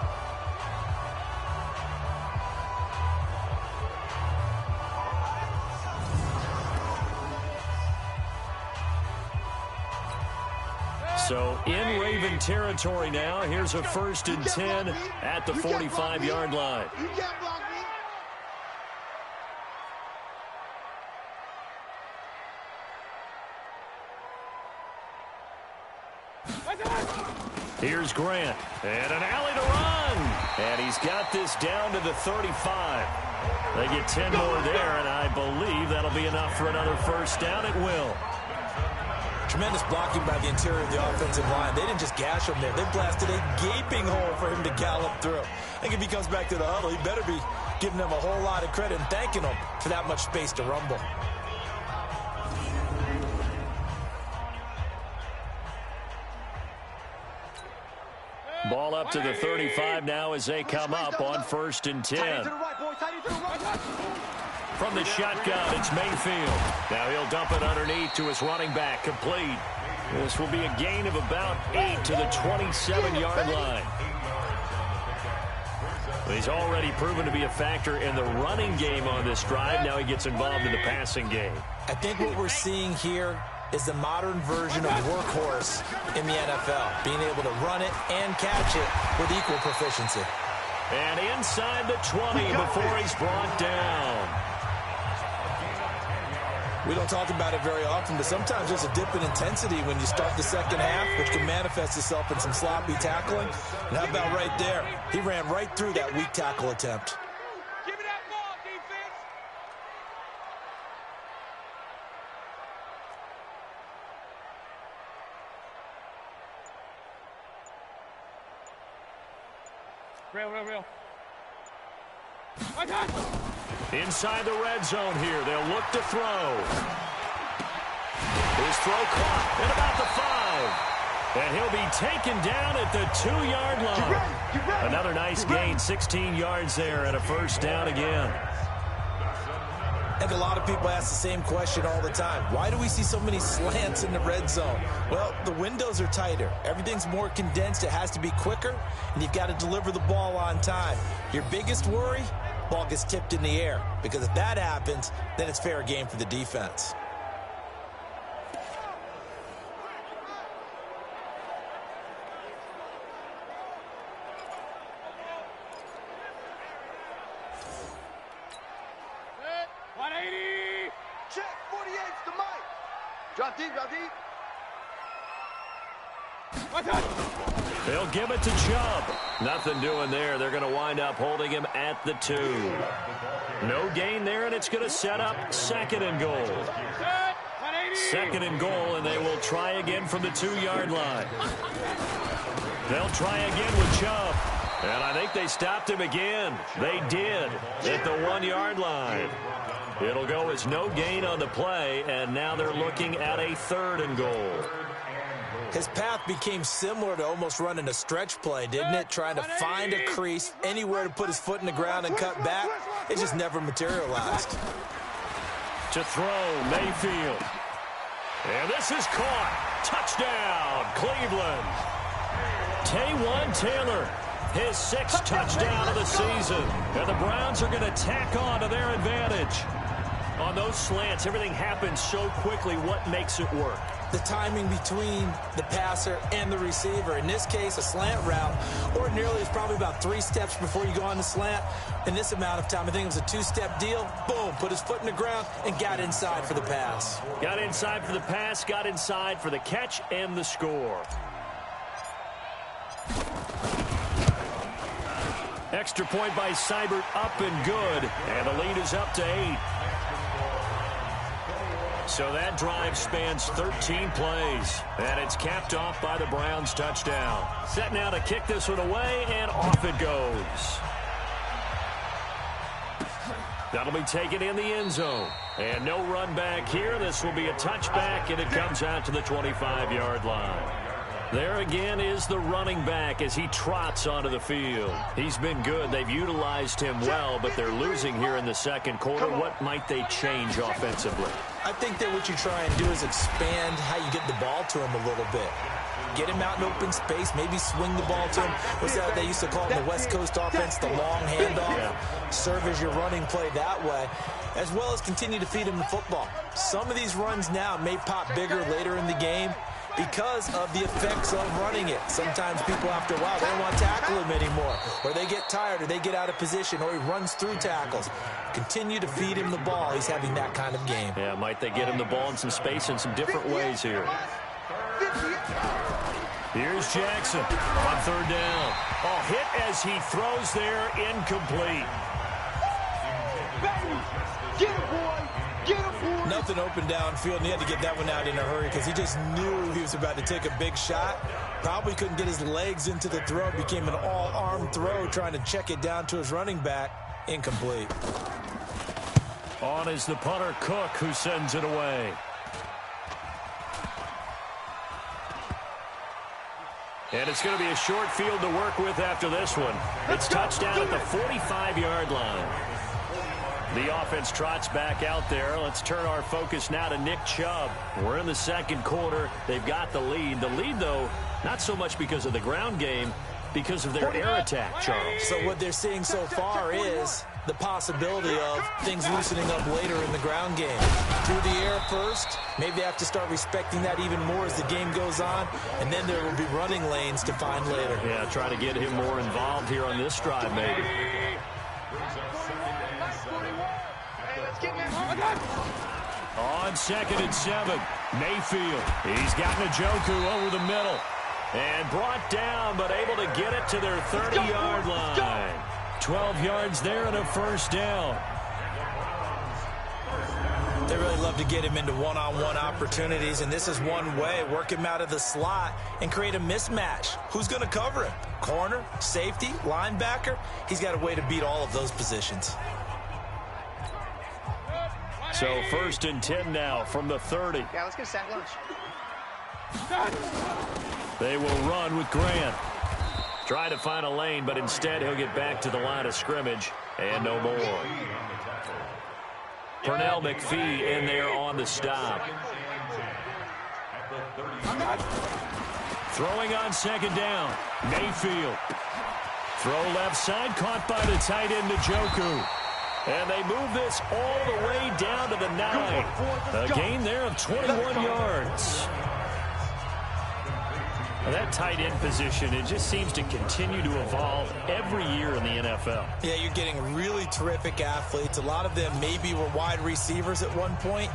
Speaker 2: So in Raven territory now. Here's a 1st and 10 at the 45-yard line.
Speaker 4: You can't block me.
Speaker 2: Here's Grant, and an alley to run. And he's got this down to the 35. They get 10 more there, and I believe that'll be enough for another 1st down. It will.
Speaker 3: Tremendous blocking by the interior of the offensive line. They didn't just gash him there. They blasted a gaping hole for him to gallop through. I think if he comes back to the huddle, he better be giving them a whole lot of credit and thanking them for that much space to rumble.
Speaker 2: Ball up to the 35 now as they come up on 1st and 10. From the shotgun, it's Mayfield. Now he'll dump it underneath to his running back, complete. This will be a gain of about 8 to the 27-yard line. He's already proven to be a factor in the running game on this drive. Now he gets involved in the passing game.
Speaker 3: I think what we're seeing here is the modern version of workhorse in the NFL, being able to run it and catch it with equal proficiency.
Speaker 2: And inside the 20 before he's brought down.
Speaker 3: We don't talk about it very often, but sometimes there's a dip in intensity when you start the second half, which can manifest itself in some sloppy tackling. And how about right there? He ran right through that weak tackle attempt.
Speaker 4: Give me that ball, defense.
Speaker 5: Real.
Speaker 2: Inside the red zone here, they'll look to throw. His throw caught at about the 5. And he'll be taken down at the 2-yard line. Another nice gain, 16 yards there, and a 1st down again.
Speaker 3: I think a lot of people ask the same question all the time. Why do we see so many slants in the red zone? Well, the windows are tighter. Everything's more condensed. It has to be quicker, and you've got to deliver the ball on time. Your biggest worry? Ball gets tipped in the air, because if that happens, then it's fair game for the defense.
Speaker 4: Check, 48's the mic. Drop deep.
Speaker 2: They'll give it to Chubb. Nothing doing there. They're going to wind up holding him at the 2. No gain there, and it's going to set up 2nd and goal. 2nd and goal, and they will try again from the 2-yard line. They'll try again with Chubb. And I think they stopped him again. They did at the 1-yard line. It'll go as no gain on the play, and now they're looking at a 3rd and goal.
Speaker 3: His path became similar to almost running a stretch play, didn't it? Trying to find a crease, anywhere to put his foot in the ground and cut back. It just never materialized.
Speaker 2: To throw, Mayfield. And this is caught. Touchdown, Cleveland. Taywan Taylor, his 6th touchdown of the season. And the Browns are going to tack on to their advantage. On those slants, everything happens so quickly. What makes it work?
Speaker 3: The timing between the passer and the receiver. In this case, a slant route ordinarily is probably about 3 steps before you go on the slant. In this amount of time, I think it was a 2-step deal. Boom, put his foot in the ground and got inside for the pass.
Speaker 2: Got inside for the pass, got inside for the catch and the score. Extra point by Seibert, up and good. And the lead is up to 8. So that drive spans 13 plays, and it's capped off by the Browns' touchdown. Set now to kick this one away, and off it goes. That'll be taken in the end zone. And no run back here. This will be a touchback, and it comes out to the 25-yard line. There again is the running back as he trots onto the field. He's been good. They've utilized him well, but they're losing here in the second quarter. What might they change offensively?
Speaker 3: I think that what you try and do is expand how you get the ball to him a little bit. Get him out in open space, maybe swing the ball to him. What's that they used to call in the West Coast offense, the long handoff? Yeah. Serve as your running play that way, as well as continue to feed him the football. Some of these runs now may pop bigger later in the game because of the effects of running it. Sometimes people, after a while, they don't want to tackle him anymore, or they get tired, or they get out of position, or he runs through tackles. Continue to feed him the ball. He's having that kind of game.
Speaker 2: Yeah, might they get him the ball in some space in some different ways here. Here's Jackson on third down. Oh, hit as he throws there, incomplete.
Speaker 4: Get him, boy! Get him, boy!
Speaker 3: Nothing open downfield, and he had to get that one out in a hurry because he just knew he was about to take a big shot. Probably couldn't get his legs into the throw. Became an all-arm throw, trying to check it down to his running back. Incomplete.
Speaker 2: On is the punter, Cook, who sends it away. And it's going to be a short field to work with after this one. It's touchdown at the 45-yard line. The offense trots back out there. Let's turn our focus now to Nick Chubb. We're in the second quarter. They've got the lead. The lead, though, not so much because of the ground game, because of their air attack, Charles.
Speaker 3: So what they're seeing so far is the possibility of things loosening up later in the ground game. Through the air first, maybe they have to start respecting that even more as the game goes on, and then there will be running lanes to find later.
Speaker 2: Yeah, try to get him more involved here on this drive, maybe. On 2nd and 7, Mayfield. He's got Njoku over the middle. And brought down, but able to get it to their 30-yard line. 12 yards there and a first down.
Speaker 3: They really love to get him into one-on-one opportunities, and this is one way. Work him out of the slot and create a mismatch. Who's going to cover him? Corner, safety, linebacker? He's got a way to beat all of those positions.
Speaker 2: So 1st and 10 now from the 30.
Speaker 5: Yeah, let's get a sack lunch.
Speaker 2: They will run with Grant. Try to find a lane, but instead he'll get back to the line of scrimmage. And no more. Pernell McPhee in there on the stop. Throwing on 2nd down. Mayfield. Throw left side, caught by the tight end Njoku. And they move this all the way down to the 9. A gain there of 21 yards. That tight end position, it just seems to continue to evolve every year in the NFL.
Speaker 3: Yeah, you're getting really terrific athletes. A lot of them maybe were wide receivers at one point.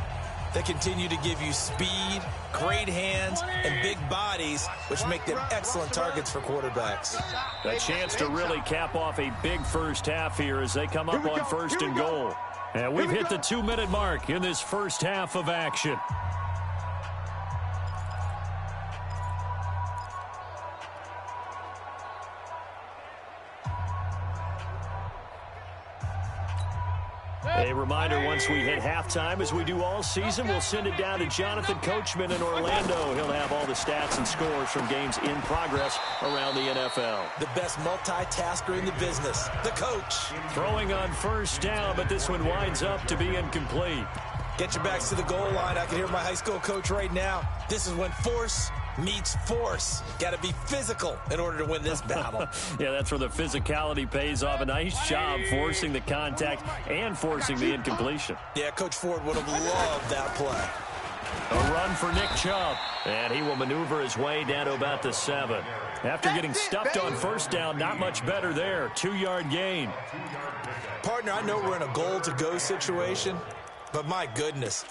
Speaker 3: They continue to give you speed, great hands, and big bodies, which make them excellent targets for quarterbacks.
Speaker 2: A chance to really cap off a big first half here as they come up on 1st and goal. And we've hit the 2-minute mark in this first half of action. A reminder, once we hit halftime, as we do all season, we'll send it down to Jonathan Coachman in Orlando. He'll have all the stats and scores from games in progress around the NFL.
Speaker 3: The best multitasker in the business, the coach.
Speaker 2: Throwing on 1st down, but this one winds up to be incomplete.
Speaker 3: Get your backs to the goal line. I can hear my high school coach right now. This is when force meets force. Got to be physical in order to win this battle.
Speaker 2: Yeah, that's where the physicality pays off. A nice job forcing the contact and forcing the incompletion.
Speaker 3: Yeah, Coach Ford would have loved that play.
Speaker 2: A run for Nick Chubb, and he will maneuver his way down to about the 7. After getting stuffed on 1st down, not much better there. 2-yard gain.
Speaker 3: Partner, I know we're in a goal-to-go situation, but my goodness,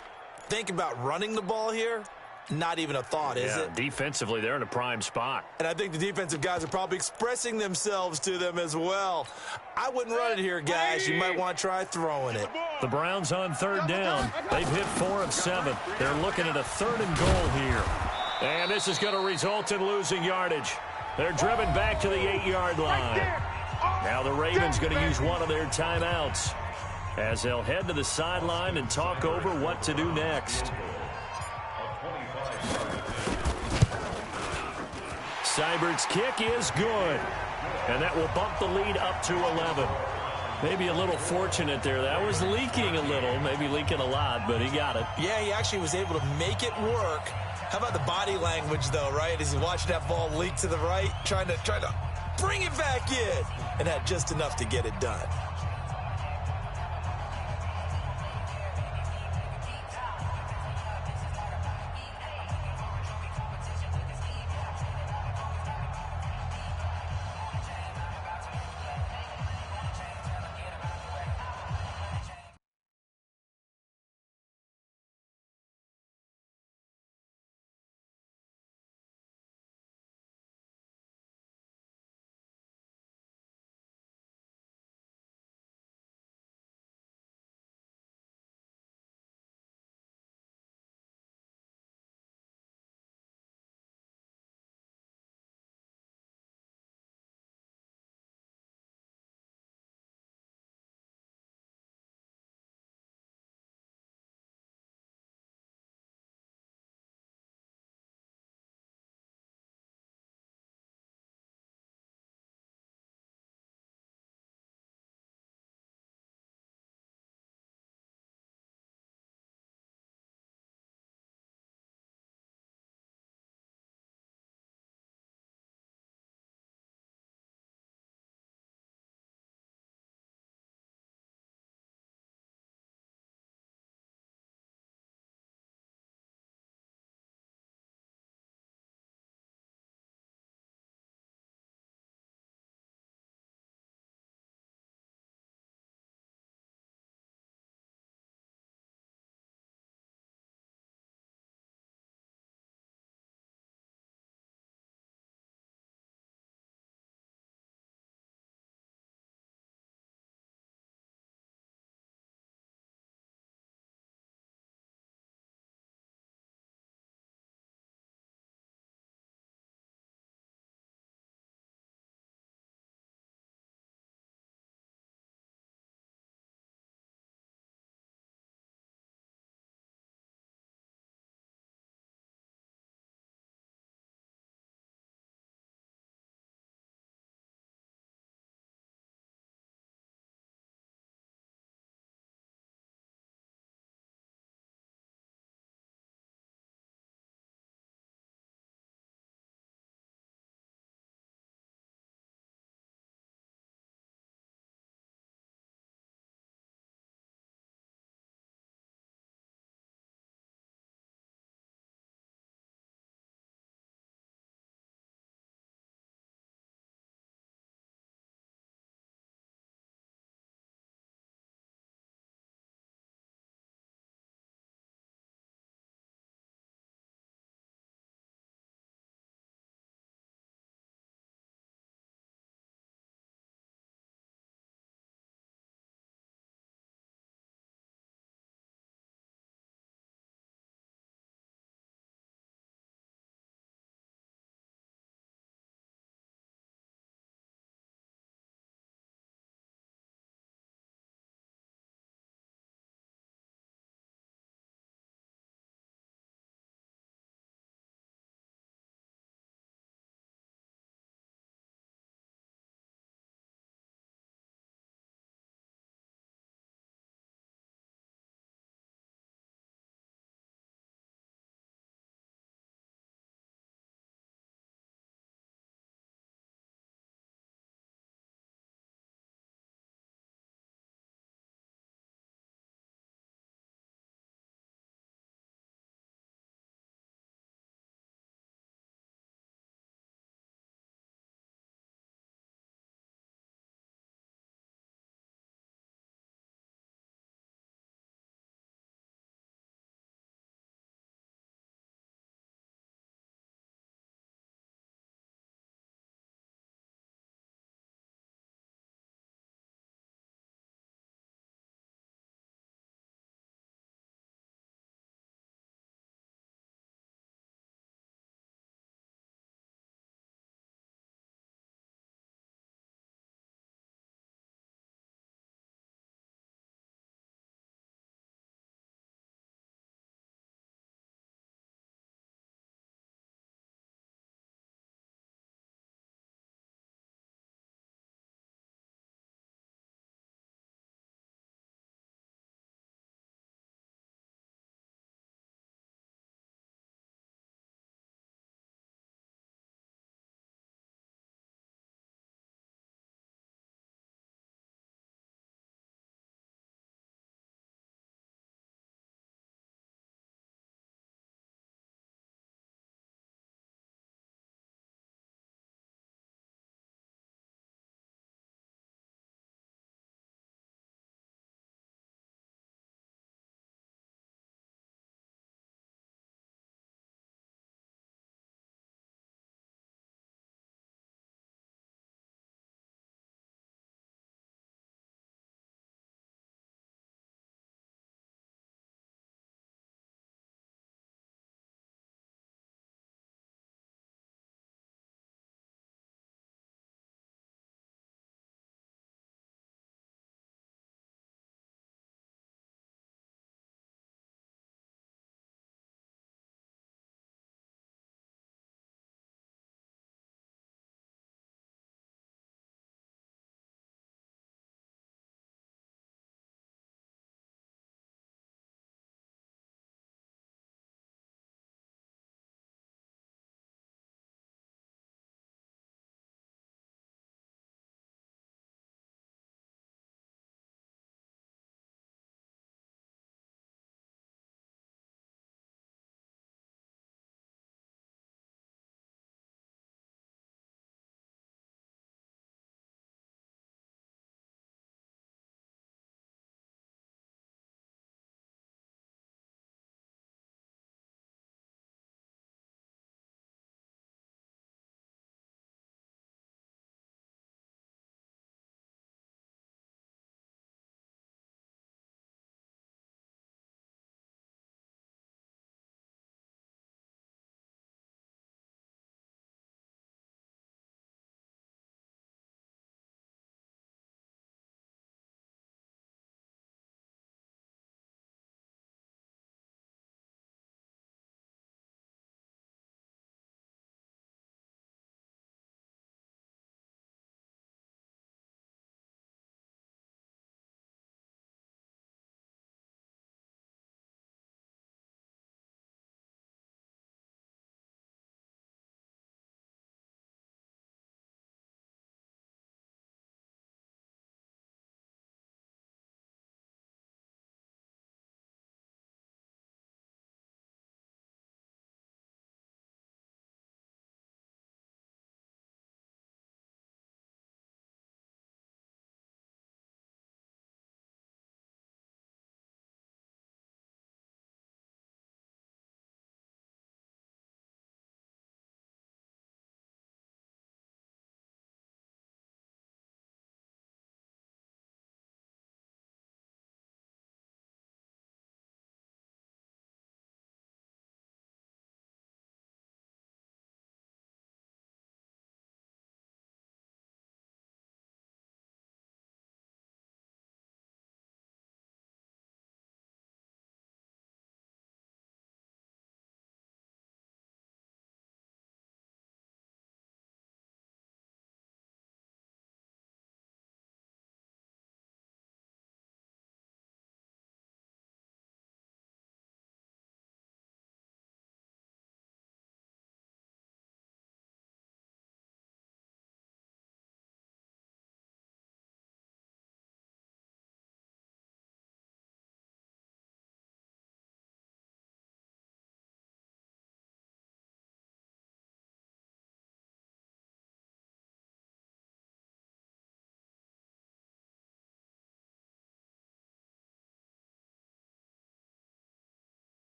Speaker 3: think about running the ball here. Not even a thought, is it?
Speaker 2: Defensively, they're in a prime spot.
Speaker 3: And I think the defensive guys are probably expressing themselves to them as well. I wouldn't run it here, guys. You might want to try throwing it.
Speaker 2: The Browns on 3rd down. They've hit 4 of 7. They're looking at a 3rd and goal here. And this is going to result in losing yardage. They're driven back to the 8-yard line. Now the Ravens going to use one of their timeouts. as they'll head to the sideline and talk over what to do next. Seibert's kick is good, and that will bump the lead up to 11. Maybe a little fortunate there. That was leaking a little, maybe leaking a lot, but he got it.
Speaker 3: Yeah, he actually was able to make it work. How about the body language, though, right? As he watched that ball leak to the right, trying to bring it back in, and had just enough to get it done.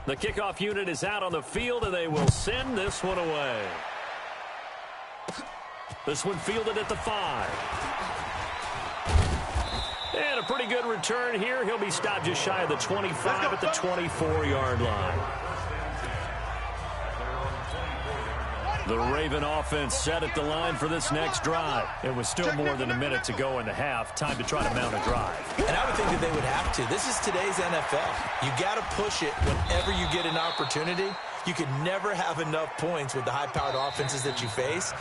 Speaker 2: The kickoff unit is out on the field, and they will send this one away. This one fielded at the 5. And a pretty good return here. He'll be stopped just shy of the 25 at the 24-yard line. The Raven offense set at the line for this next drive. It was still more than a minute to go in the half. Time to try to mount a drive.
Speaker 3: And I would think that they would have to. This is today's NFL. You got to push it whenever you get an opportunity. You could never have enough points with the high-powered offenses that you face.